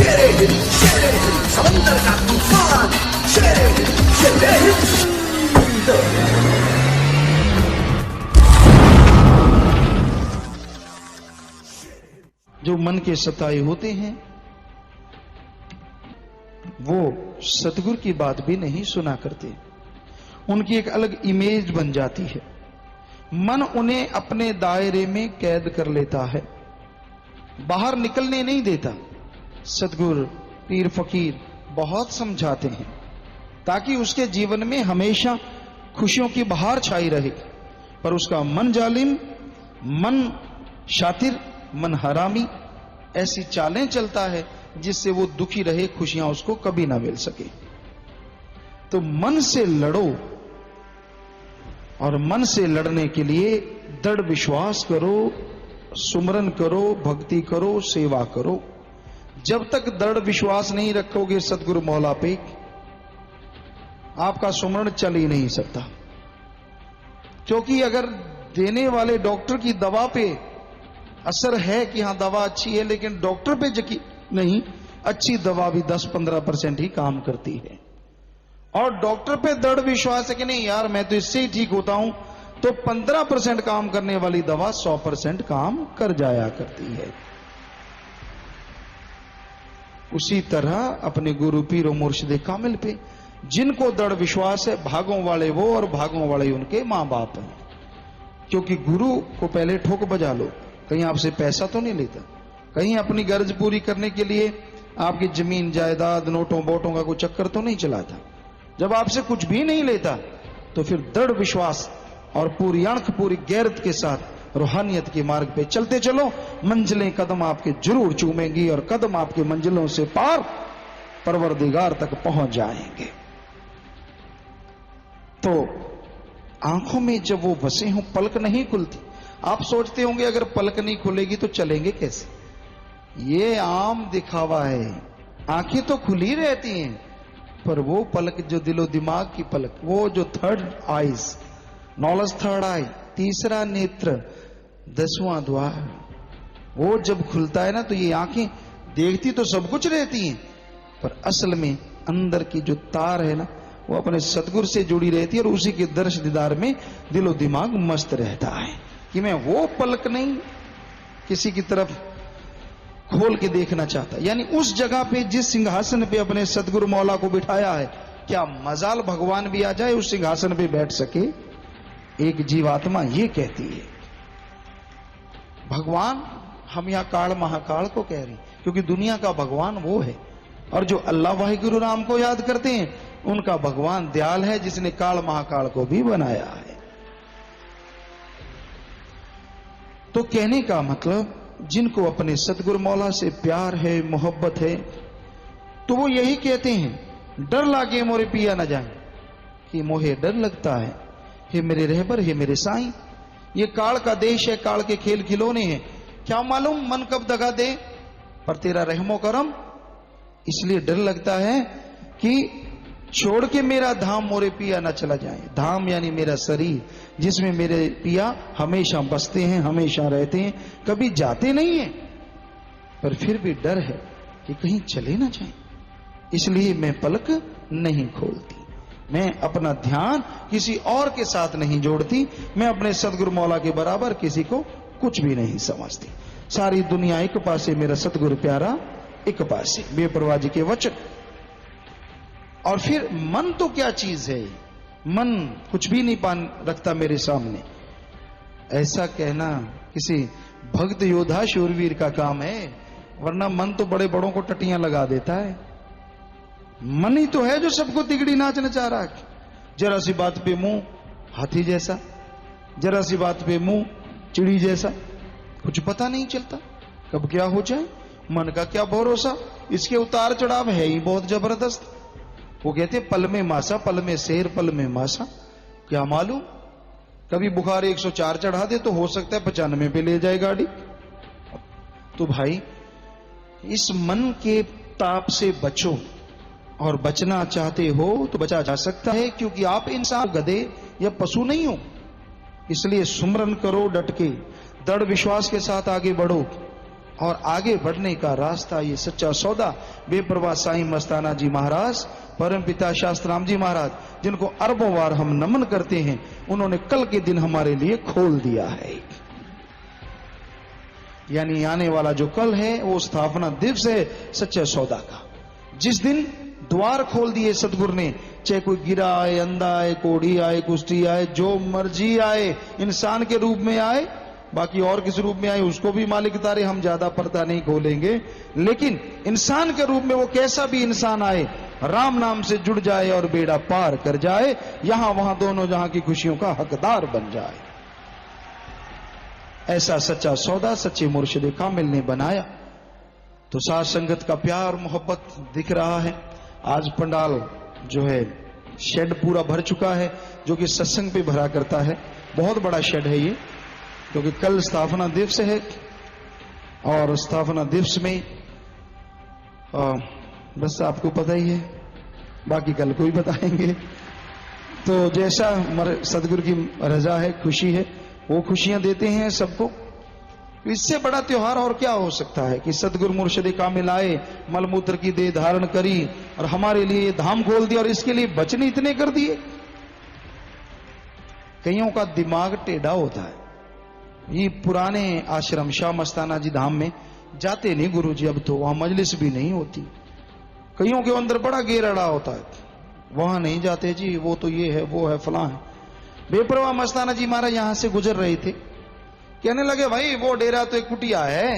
शेरे हिंद समंदर का तूफान, शेरे हिंद। जो मन के सताए होते हैं वो सतगुरु की बात भी नहीं सुना करते, उनकी एक अलग इमेज बन जाती है। मन उन्हें अपने दायरे में कैद कर लेता है, बाहर निकलने नहीं देता। सतगुरु पीर फकीर बहुत समझाते हैं ताकि उसके जीवन में हमेशा खुशियों की बहार छाई रहे, पर उसका मन जालिम, मन शातिर, मन हरामी ऐसी चालें चलता है जिससे वो दुखी रहे, खुशियां उसको कभी ना मिल सके। तो मन से लड़ो, और मन से लड़ने के लिए दृढ़ विश्वास करो, सुमरन करो, भक्ति करो, सेवा करो। जब तक दृढ़ विश्वास नहीं रखोगे सतगुरु मौला पे, आपका सुमरण चल ही नहीं सकता। क्योंकि अगर देने वाले डॉक्टर की दवा पे असर है कि हां दवा अच्छी है, लेकिन डॉक्टर पे यकीन नहीं, अच्छी दवा भी 10-15% ही काम करती है। और डॉक्टर पे दृढ़ विश्वास है कि नहीं यार मैं तो इससे ही ठीक होता हूं, तो 15% काम करने वाली दवा 100% काम कर जाया करती है। उसी तरह अपने गुरु पीर और मुर्शिद कामिल पे जिनको दृढ़ विश्वास है, भागों वाले वो और भागों वाले उनके मां बाप हैं। क्योंकि गुरु को पहले ठोक बजा लो, कहीं आपसे पैसा तो नहीं लेता, कहीं अपनी गर्ज पूरी करने के लिए आपकी जमीन जायदाद नोटों बोटों का कोई चक्कर तो नहीं चलाता। जब आपसे कुछ भी नहीं लेता तो फिर दृढ़ विश्वास और पूरी आंख पूरी गैरत के साथ रूहानियत के मार्ग पे चलते चलो, मंजिलें कदम आपके जरूर चूमेंगी और कदम आपके मंजिलों से पार परवरदिगार तक पहुंच जाएंगे। तो आंखों में जब वो बसे हों, पलक नहीं खुलती। आप सोचते होंगे अगर पलक नहीं खुलेगी तो चलेंगे कैसे? ये आम दिखावा है, आंखें तो खुली रहती हैं, पर वो पलक जो दिलो दिमाग की पलक, वो जो थर्ड आईज, नॉलेज थर्ड आई, तीसरा नेत्र, 10वां द्वार, वो जब खुलता है ना तो ये आंखें देखती तो सब कुछ रहती हैं, पर असल में अंदर की जो तार है ना वो अपने सतगुरु से जुड़ी रहती है, और उसी के दर्श दीदार में दिलो दिमाग मस्त रहता है कि मैं वो पलक नहीं किसी की तरफ खोल के देखना चाहता। यानी उस जगह पे जिस सिंहासन पे अपने सतगुरु मौला को बिठाया है, क्या मजाल भगवान भी आ जाए उस सिंहासन पे बैठ सके? एक जीवात्मा ये कहती है। भगवान हम यहां काल महाकाल को कह रही, क्योंकि दुनिया का भगवान वो है, और जो अल्लाह वाहिगुरु राम को याद करते हैं उनका भगवान दयाल है जिसने काल महाकाल को भी बनाया है। तो कहने का मतलब जिनको अपने सतगुरु मौला से प्यार है, मोहब्बत है, तो वो यही कहते हैं, डर लागे मोरे पिया न जाए, कि मोहे डर लगता है, हे मेरे रहबर, हे मेरे साईं। ये काल का देश है, काल के खेल खिलौने हैं, क्या मालूम मन कब दगा दे, पर तेरा रहमो करम, इसलिए डर लगता है कि छोड़ के मेरा धाम मोरे पिया ना चला जाए। धाम यानी मेरा शरीर, जिसमें मेरे पिया हमेशा बसते हैं, हमेशा रहते हैं, कभी जाते नहीं हैं, पर फिर भी डर है कि कहीं चले ना जाए, इसलिए मैं पलक नहीं खोलती, मैं अपना ध्यान किसी और के साथ नहीं जोड़ती, मैं अपने सतगुरु मौला के बराबर किसी को कुछ भी नहीं समझती। सारी दुनिया एक पासे, मेरा सतगुरु प्यारा एक पासे, बेपरवाह जी के वचन। और फिर मन तो क्या चीज है, मन कुछ भी नहीं पान रखता मेरे सामने, ऐसा कहना किसी भक्त योद्धा शूरवीर का काम है, वरना मन तो बड़े बड़ों को टटियां लगा देता है। मन ही तो है जो सबको तिगड़ी नाच नचा रहा है। जरा सी बात पे मुंह हाथी जैसा, जरा सी बात पे मुंह चिड़ी जैसा, कुछ पता नहीं चलता कब क्या हो जाए। मन का क्या भरोसा, इसके उतार चढ़ाव है ही बहुत जबरदस्त। वो कहते पल में मासा, पल में शेर, पल में मासा, क्या मालूम कभी बुखार 104 चढ़ा दे तो हो सकता है 95 पे ले जाए गाड़ी। तो भाई इस मन के ताप से बचो, और बचना चाहते हो तो बचा जा सकता है, क्योंकि आप इंसान गधे या पशु नहीं हो। इसलिए सुमरन करो डट के, दृढ़ विश्वास के साथ आगे बढ़ो, और आगे बढ़ने का रास्ता, ये सच्चा सौदा बेपरवाह साईं मस्ताना जी महाराज, परम पिता शास्त्राम जी महाराज, जिनको अरबों बार हम नमन करते हैं, उन्होंने कल के दिन हमारे लिए खोल दिया है। यानी आने वाला जो कल है वो स्थापना दिवस है सच्चे सौदा का, जिस दिन द्वार खोल दिए सतगुरु ने। चाहे कोई गिरा आए, अंधा आए, कोढ़ी आए, कुष्ठी आए, जो मर्जी आए, इंसान के रूप में आए, बाकी और किस रूप में आए उसको भी मालिक तारे, हम ज्यादा पर्दा नहीं खोलेंगे, लेकिन इंसान के रूप में वो कैसा भी इंसान आए, राम नाम से जुड़ जाए और बेड़ा पार कर जाए, यहां वहां दोनों जहां की खुशियों का हकदार बन जाए। ऐसा सच्चा सौदा सच्चे मुर्शिद कामिल ने बनाया। तो साथ संगत का प्यार मोहब्बत दिख रहा है। आज पंडाल जो है शेड पूरा भर चुका है, जो कि सत्संग पे भरा करता है। बहुत बड़ा शेड है ये, क्योंकि कल स्थापना दिवस है और स्थापना दिवस में बस आपको पता ही है, बाकी कल को ही बताएंगे। तो जैसा सदगुरु की रजा है, खुशी है, वो खुशियां देते हैं सबको। इससे बड़ा त्योहार और क्या हो सकता है कि सदगुरु मुर्शिद कामिल आए, मलमूत्र की देह धारण करी और हमारे लिए धाम खोल दिया, और इसके लिए वचन इतने कर दिए। कईयों का दिमाग टेढ़ा होता है। ये पुराने आश्रम शाह मस्ताना जी धाम में जाते नहीं गुरु जी, अब तो वहां मजलिस भी नहीं होती। कईयों के अंदर बड़ा गेरड़ा होता है, वहां नहीं जाते जी, वो तो ये है, वो है, फलां है। बेपरवाह मस्ताना जी महाराज यहां से गुजर रहे थे, कहने लगे भाई वो डेरा तो एक कुटिया है,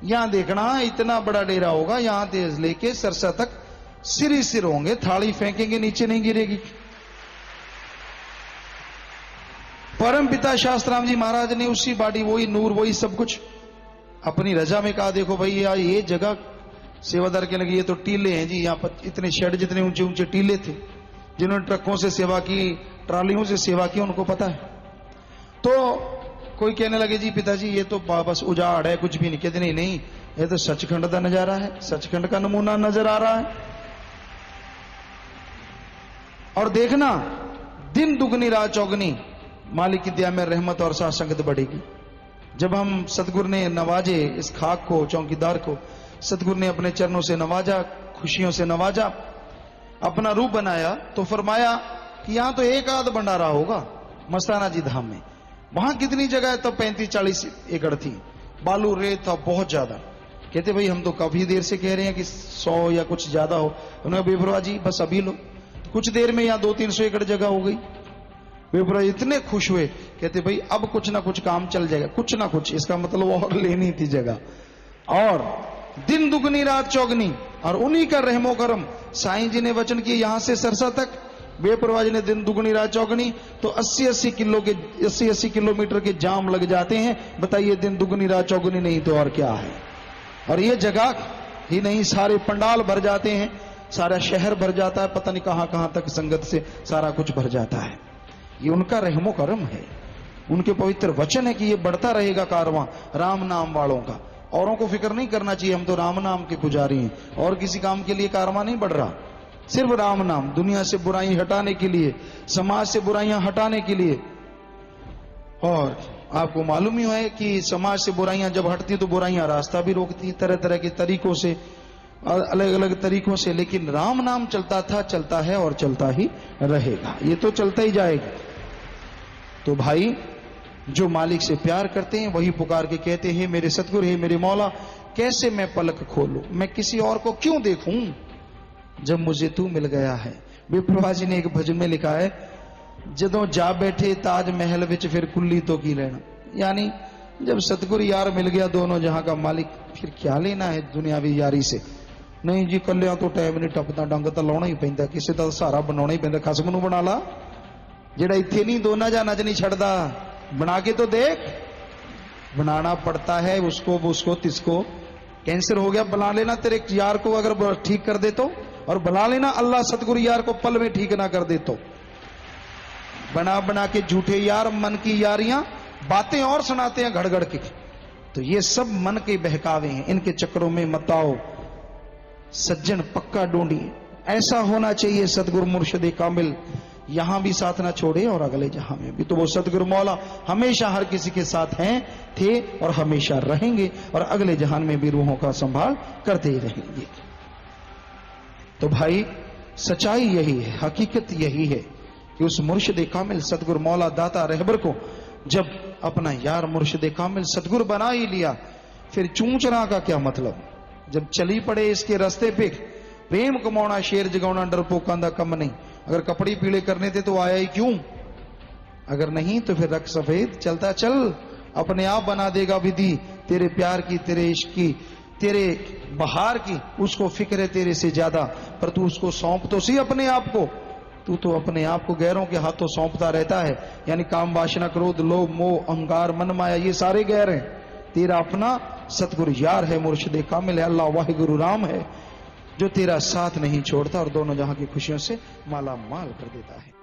यहां देखना इतना बड़ा डेरा होगा, यहां तेज लेके सरसा तक सिर ही सिर होंगे, थाली फेंकेंगे नीचे नहीं गिरेगी। परम पिता शास्त्राम जी महाराज ने उसी बाड़ी, वही नूर, वही सब कुछ अपनी रजा में कहा, देखो भाई यार ये जगह, सेवादार के लगे ये तो टीले हैं जी, यहाँ पर इतने शेड जितने ऊंचे ऊंचे टीले थे, जिन्होंने ट्रकों से सेवा की, ट्रालियों से सेवा की, उनको पता है। तो कोई कहने लगे जी पिताजी ये तो बस उजाड़ है, कुछ भी नहीं। कहते नहीं नहीं, ये तो सचखंड का नजारा है, सचखंड का नमूना नजर आ रहा है। और देखना दिन दुगनी रात चौगनी, मालिक की दया में रहमत और साथ संगत बढ़ेगी। जब हम सतगुरु ने नवाजे इस खाक को, चौकीदार को, सतगुरु ने अपने चरणों से नवाजा, खुशियों से नवाजा, अपना रूप बनाया, तो फरमाया कि यहां तो एक आध भंडारा होगा मस्ताना जी धाम में। वहां कितनी जगह है? तो 35-40 एकड़ थी, बालू रेत था बहुत ज्यादा। कहते भाई हम तो काफी देर से कह रहे हैं कि 100 या कुछ ज्यादा हो। उन्होंने बेपरवाह जी बस अभी लो, कुछ देर में यहाँ 200-300 एकड़ जगह हो गई। बेपरवाह इतने खुश हुए, कहते भाई अब कुछ ना कुछ काम चल जाएगा, कुछ ना कुछ, इसका मतलब और लेनी थी जगह। और दिन दुगनी रात चौगनी, और उन्हीं का रहमो करम। साईं जी ने वचन किए यहां से सरसा तक, बेपरवाह जी ने दिन दुगनी रात चौगनी, तो 80-80 किलोमीटर के जाम लग जाते हैं। बताइए दिन दुगनी रात चौगनी नहीं तो और क्या है। और ये जगह ही नहीं, सारे पंडाल भर जाते हैं, सारा शहर भर जाता है, पता नहीं कहां कहां तक संगत से सारा कुछ भर जाता है। ये उनका रहमो करम है, उनके पवित्र वचन है कि ये बढ़ता रहेगा कारवां राम नाम वालों का। औरों को फिक्र नहीं करना चाहिए, हम तो राम नाम के पुजारी हैं, और किसी काम के लिए कारवां नहीं बढ़ रहा, सिर्फ राम नाम, दुनिया से बुराई हटाने के लिए, समाज से बुराइयां हटाने के लिए। और आपको मालूम ही है कि समाज से बुराइयां जब हटती तो बुराइयां रास्ता भी रोकती, तरह तरह के तरीकों से, अलग अलग तरीकों से। लेकिन राम नाम चलता था, चलता है और चलता ही रहेगा, ये तो चलता ही जाएगा। तो भाई जो मालिक से प्यार करते हैं वही पुकार के कहते हैं मेरे सतगुरु है मेरे मौला, कैसे मैं पलक खोलूं, मैं किसी और को क्यों देखूं जब मुझे तू मिल गया है। बेपरवाह जी ने एक भजन में लिखा है, जदों जा बैठे ताज महल विच फिर कुल्ली तो की लेना। यानी जब सतगुरु यार मिल गया, दोनों जहां का मालिक, फिर क्या लेना है दुनियावी यारी से। नहीं जी कलिया तो टाइम नहीं टपदा, डंग तो लाउना ही पैंदा, किसी का सहारा बनाना ही पैंदा। खसम नूं बना ला, जेड़ा इत्थे नहीं दोना जाना च नहीं छड़दा, बना के तो देख। बनाना पड़ता है उसको तिसको। कैंसर हो गया, बुला लेना तेरे यार को, अगर ठीक कर दे तो, और बुला लेना अल्लाह सतगुरु यार को पल में ठीक ना कर दे तो। बना बना के झूठे यार, मन की यारियां, बातें और सुनाते हैं घड़ घड़ के। तो ये सब मन के बहकावे हैं, इनके चक्रों में मत आओ सज्जन, पक्का ढूंढिए। ऐसा होना चाहिए सतगुरु मुर्शिद कामिल यहां भी साथ ना छोड़े और अगले जहां में भी। तो वो सतगुरु मौला हमेशा हर किसी के साथ हैं, थे और हमेशा रहेंगे, और अगले जहान में भी रूहों का संभाल करते ही रहेंगे। तो भाई सच्चाई यही है, हकीकत यही है कि उस मुर्शिद कामिल सतगुरु मौला दाता रहबर को जब अपना यार मुर्शिद कामिल सतगुरु बना ही लिया, फिर चूंचना का क्या मतलब। जब चली पड़े इसके रास्ते पे, प्रेम कमाना शेर जगाना डरपोका दा कम नहीं। अगर कपड़े पीले करने थे तो आया ही क्यों, अगर नहीं तो फिर रख सफेद चलता चल, अपने आप बना देगा विधि तेरे प्यार की, तेरे इश्क की, तेरे बहार की। उसको फिक्र है तेरे से ज्यादा, पर तू उसको सौंप तो सी अपने आप को। तू तो अपने आप को गैरों के हाथों सौंपता रहता है, यानी काम वासना क्रोध लोभ मोह अहंकार मन माया, ये सारे गैर हैं। तेरा अपना सतगुरु यार है, मुर्शिद कामिल है, अल्लाह वाहिगुरु राम है, जो तेरा साथ नहीं छोड़ता और दोनों जहां की खुशियों से माला माल कर देता है।